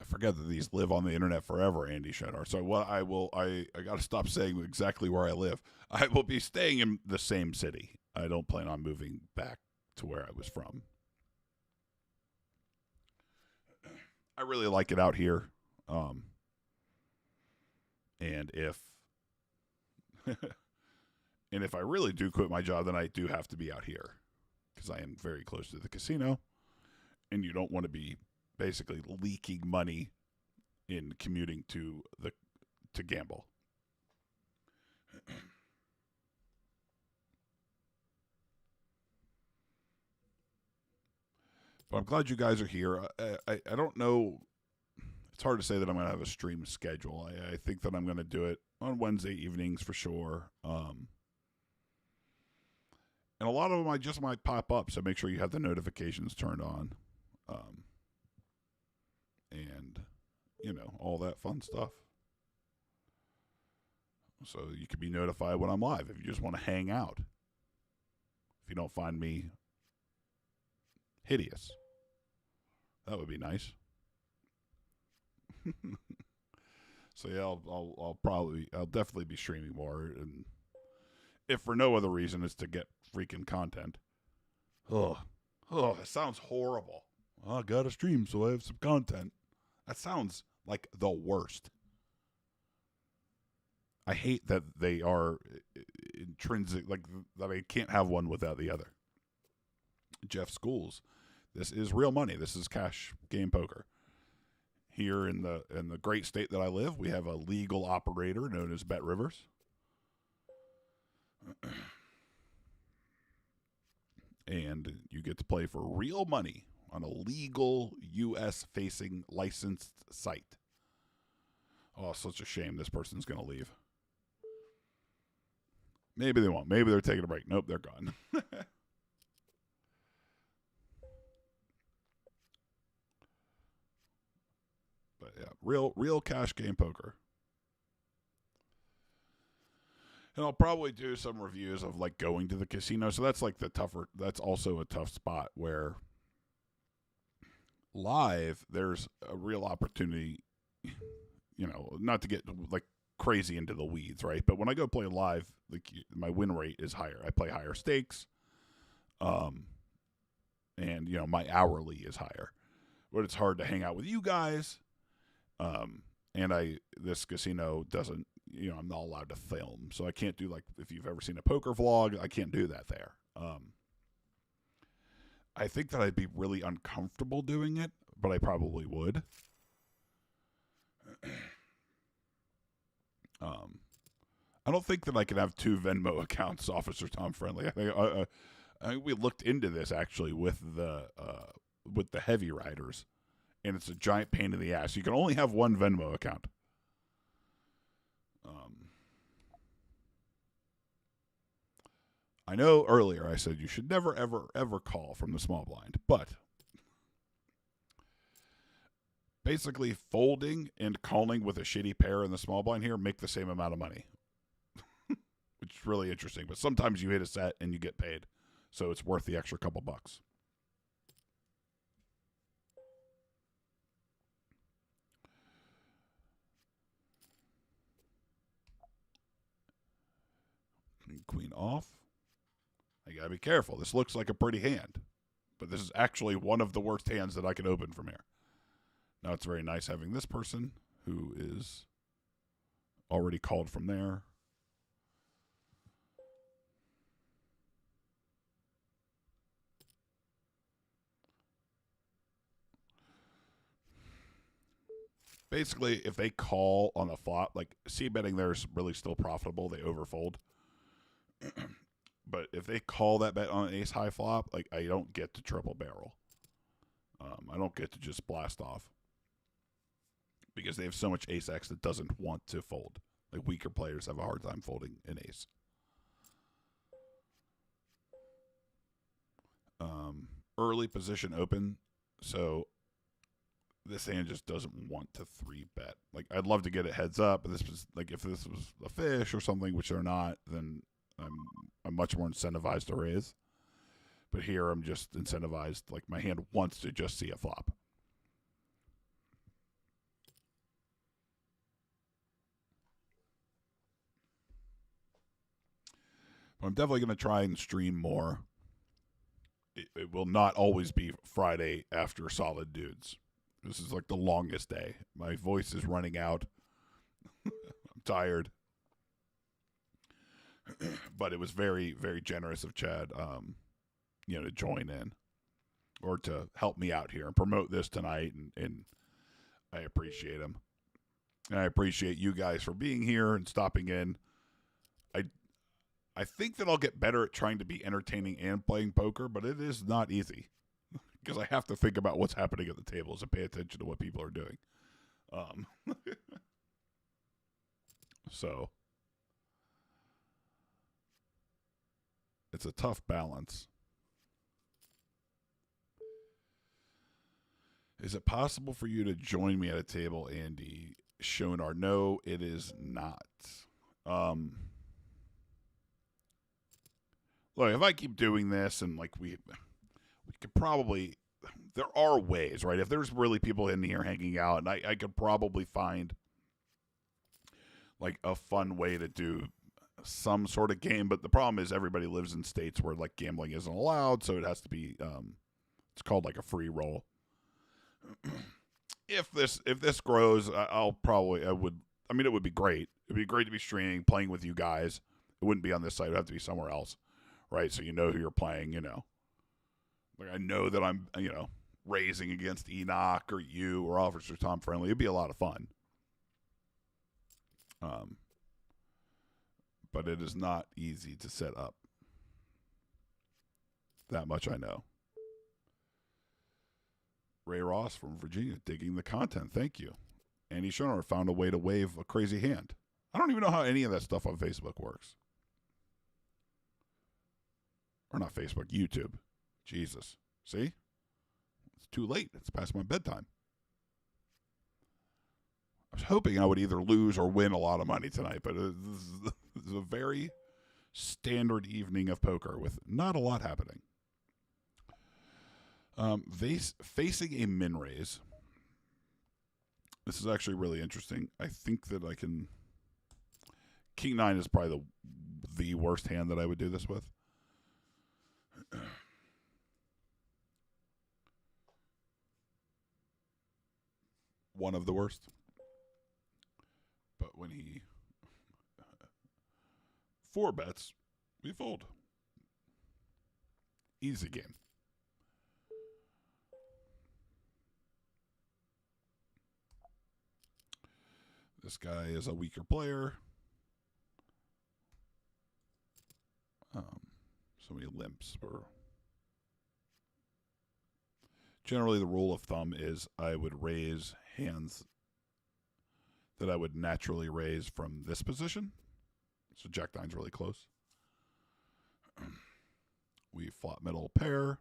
I forget that these live on the internet forever, Andy Shedar. So what I got to stop saying exactly where I live. I will be staying in the same city. I don't plan on moving back to where I was from. I really like it out here. And if and if I really do quit my job, then I do have to be out here because I am very close to the casino, and you don't want to be basically leaking money in commuting to gamble. But I'm glad you guys are here. I don't know. It's hard to say that I'm going to have a stream schedule. I think that I'm going to do it on Wednesday evenings for sure. And a lot of them I just might pop up, so make sure you have the notifications turned on. And, all that fun stuff. So you can be notified when I'm live if you just want to hang out. If you don't find me hideous. That would be nice. So yeah, I'll definitely be streaming more, and if for no other reason, it's to get freaking content. Oh, that sounds horrible. I gotta stream so I have some content. That sounds like the worst. I hate that they are intrinsic, like that I can't have one without the other. Jeff Schools, this is real money. This is cash game poker. Here in the great state that I live, we have a legal operator known as Bet Rivers. And you get to play for real money on a legal U.S.-facing licensed site. Oh, such a shame this person's going to leave. Maybe they won't. Maybe they're taking a break. Nope, they're gone. But yeah, real cash game poker. And I'll probably do some reviews of like going to the casino. So that's like that's also a tough spot where live there's a real opportunity, not to get like crazy into the weeds, right? But when I go play live, like my win rate is higher. I play higher stakes. And my hourly is higher. But it's hard to hang out with you guys. And this casino doesn't, I'm not allowed to film, so I can't do like if you've ever seen a poker vlog, I can't do that there. I think that I'd be really uncomfortable doing it, but I probably would. I don't think that I can have two Venmo accounts, Officer Tom Friendly. I think we looked into this actually with the heavy riders, and it's a giant pain in the ass. You can only have one Venmo account. I know earlier I said you should never, ever, ever call from the small blind, but basically folding and calling with a shitty pair in the small blind here make the same amount of money, which is really interesting. But sometimes you hit a set and you get paid, so it's worth the extra couple bucks. Queen off. I gotta be careful. This looks like a pretty hand, but this is actually one of the worst hands that I can open from here. Now it's very nice having this person who is already called from there. Basically, if they call on a flop, like c-betting there is really still profitable. They overfold. But if they call that bet on an ace high flop, like I don't get to triple barrel. I don't get to just blast off because they have so much ace X that doesn't want to fold. Like weaker players have a hard time folding an ace. Early position open, so this hand just doesn't want to 3-bet. Like I'd love to get it heads up, but this was like if this was a fish or something, which they're not, then I'm much more incentivized to raise. But here I'm just incentivized, like my hand wants to just see a flop. But I'm definitely going to try and stream more. It will not always be Friday after Solid Dudes. This is like the longest day. My voice is running out. I'm tired. But it was very, very generous of Chad, to join in or to help me out here and promote this tonight. And I appreciate him. And I appreciate you guys for being here and stopping in. I think that I'll get better at trying to be entertaining and playing poker, but it is not easy because I have to think about what's happening at the tables and pay attention to what people are doing. So it's a tough balance. Is it possible for you to join me at a table, Andy? Shonar, no, it is not. Look, if I keep doing this and like we could probably there are ways, right? If there's really people in here hanging out, and I could probably find like a fun way to do some sort of game. But the problem is everybody lives in states where like gambling isn't allowed, so it has to be it's called like a free roll. If this grows, I mean, it would be great. It'd be great to be streaming, playing with you guys. It wouldn't be on this site. It would have to be somewhere else, right? So you know who you're playing, Like I know that I'm, racing against Enoch or you or Officer Tom Friendly. It'd be a lot of fun. But it is not easy to set up. That much I know. Ray Ross from Virginia, digging the content. Thank you. Andy Schoner found a way to wave a crazy hand. I don't even know how any of that stuff on Facebook works. Or not Facebook, YouTube. Jesus. See? It's too late. It's past my bedtime. I was hoping I would either lose or win a lot of money tonight, but this is a very standard evening of poker with not a lot happening. Facing a min raise. This is actually really interesting. I think that I can... King 9 is probably the worst hand that I would do this with. One of the worst. But when he 4 bets, we fold. Easy game. This guy is a weaker player. So many limps. Generally, the rule of thumb is I would raise hands that I would naturally raise from this position. So Jack 9's really close. We flop middle pair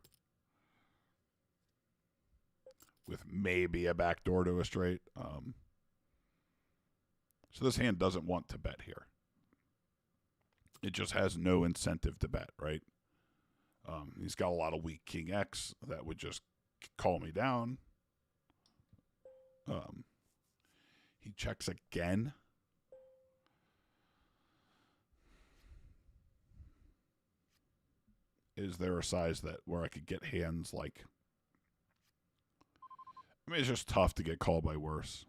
with maybe a backdoor to a straight. So this hand doesn't want to bet here. It just has no incentive to bet, right? He's got a lot of weak King X that would just call me down. He checks again. Is there a size where I could get hands like... I mean, it's just tough to get called by worse.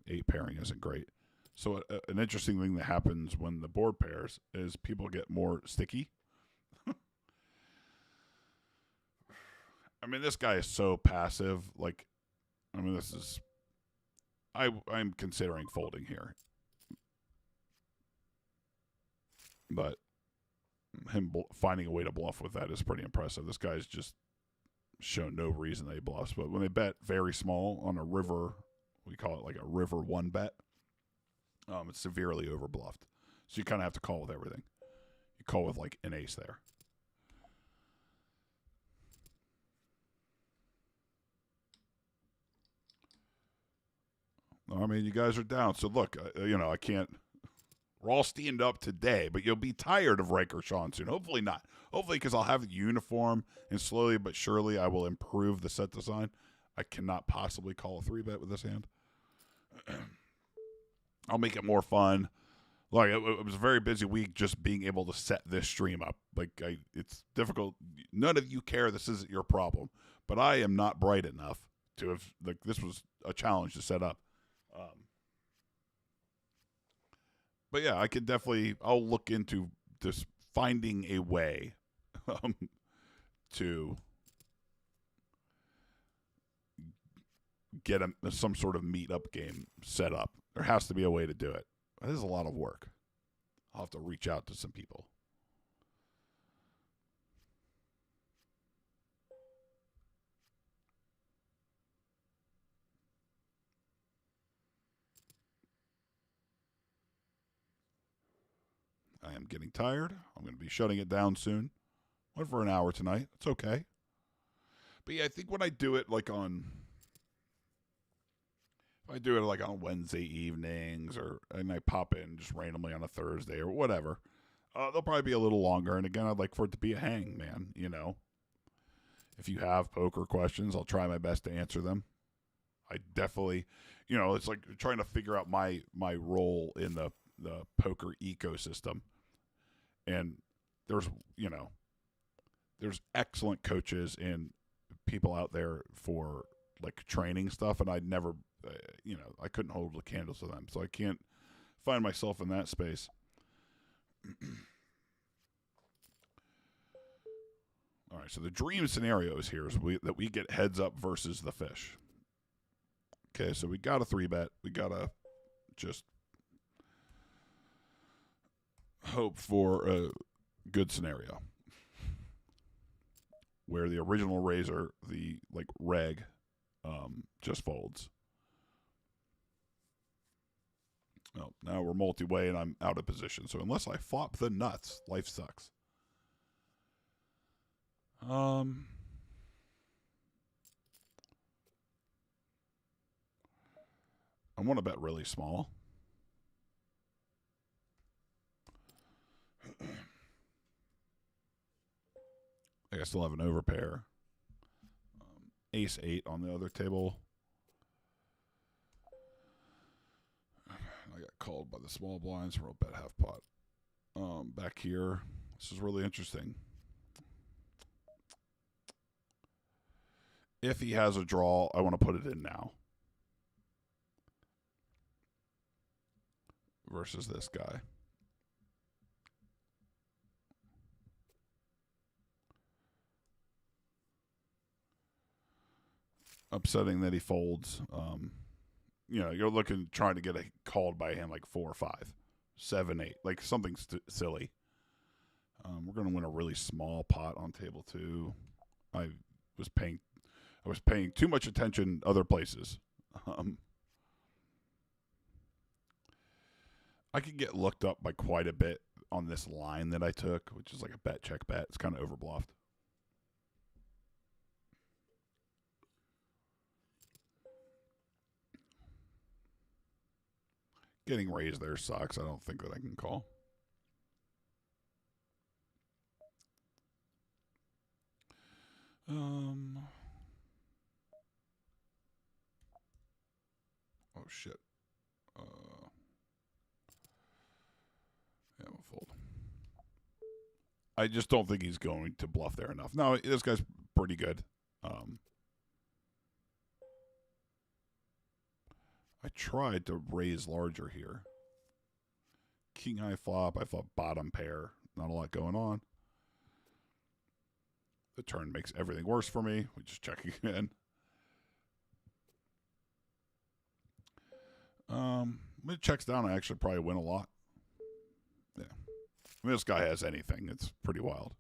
8 pairing isn't great. So an interesting thing that happens when the board pairs is people get more sticky. I mean, this guy is so passive. Like, I mean, this is... I'm considering folding here. But him finding a way to bluff with that is pretty impressive. This guy's just shown no reason that he bluffs. But when they bet very small on a river, we call it like a river 1 bet, it's severely over bluffed. So you kind of have to call with everything. You call with like an ace there. I mean, you guys are down. So look, I can't... We're all steamed up today, but you'll be tired of Riker Sean soon. Hopefully not. Hopefully because I'll have the uniform, and slowly but surely I will improve the set design. I cannot possibly call a 3-bet with this hand. I'll make it more fun. Like, it was a very busy week just being able to set this stream up. Like, it's difficult. None of you care. This isn't your problem. But I am not bright enough to have... Like, this was a challenge to set up. But yeah, I could definitely... I'll look into just finding a way to get some sort of meet-up game set up. There has to be a way to do it. It is a lot of work. I'll have to reach out to some people. I am getting tired. I'm going to be shutting it down soon. Went for an hour tonight. It's okay. But yeah, I think when I do it like on... If I do it like on Wednesday evenings and I pop in just randomly on a Thursday or whatever, they'll probably be a little longer. And again, I'd like for it to be a hang, man, If you have poker questions, I'll try my best to answer them. I definitely, it's like trying to figure out my role in the poker ecosystem. And there's, there's excellent coaches and people out there for like training stuff, and I'd never, I couldn't hold the candles to them, so I can't find myself in that space. All right, so the dream scenario is here is that we get heads up versus the fish. Okay, so we got a 3-bet. We got to just hope for a good scenario where the original razor, the like reg, just folds. Oh, now we're multi-way and I'm out of position. So unless I flop the nuts, life sucks. I want to bet really small. I still have an overpair. Ace 8 on the other table. I got called by the small blinds, so I'll bet half pot. Back here, this is really interesting. If he has a draw, I want to put it in now. Versus this guy. Upsetting that he folds. You're trying to get called by him like 4 or 5, 7, 8, like something silly. We're going to win a really small pot on table 2. I was paying too much attention other places. I could get looked up by quite a bit on this line that I took, which is like a bet, check, bet. It's kind of overbluffed. Getting raised there sucks. I don't think that I can call. Oh shit. Yeah, we'll fold. I just don't think he's going to bluff there enough. No, this guy's pretty good. I tried to raise larger here. King high flop. I flop bottom pair. Not a lot going on. The turn makes everything worse for me. We just check again. When it checks down, I actually probably win a lot. Yeah. I mean, this guy has anything. It's pretty wild.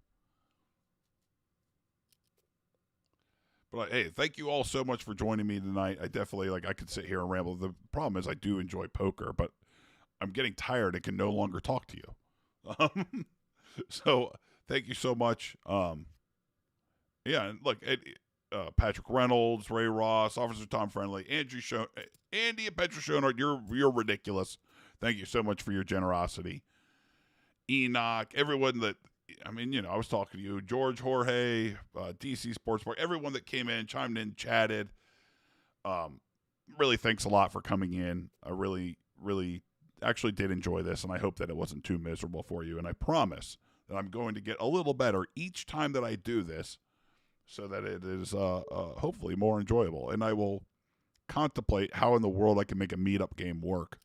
But hey, thank you all so much for joining me tonight. I definitely, I could sit here and ramble. The problem is I do enjoy poker, but I'm getting tired and can no longer talk to you. So thank you so much. Yeah, and look, Patrick Reynolds, Ray Ross, Officer Tom Friendly, Andy and Petra Schoenhardt, you're ridiculous. Thank you so much for your generosity. Enoch, everyone that, I was talking to you, George, Jorge, DC Sports Park, everyone that came in, chimed in, chatted. Really thanks a lot for coming in. I really, really actually did enjoy this, and I hope that it wasn't too miserable for you. And I promise that I'm going to get a little better each time that I do this so that it is hopefully more enjoyable. And I will contemplate how in the world I can make a meetup game work.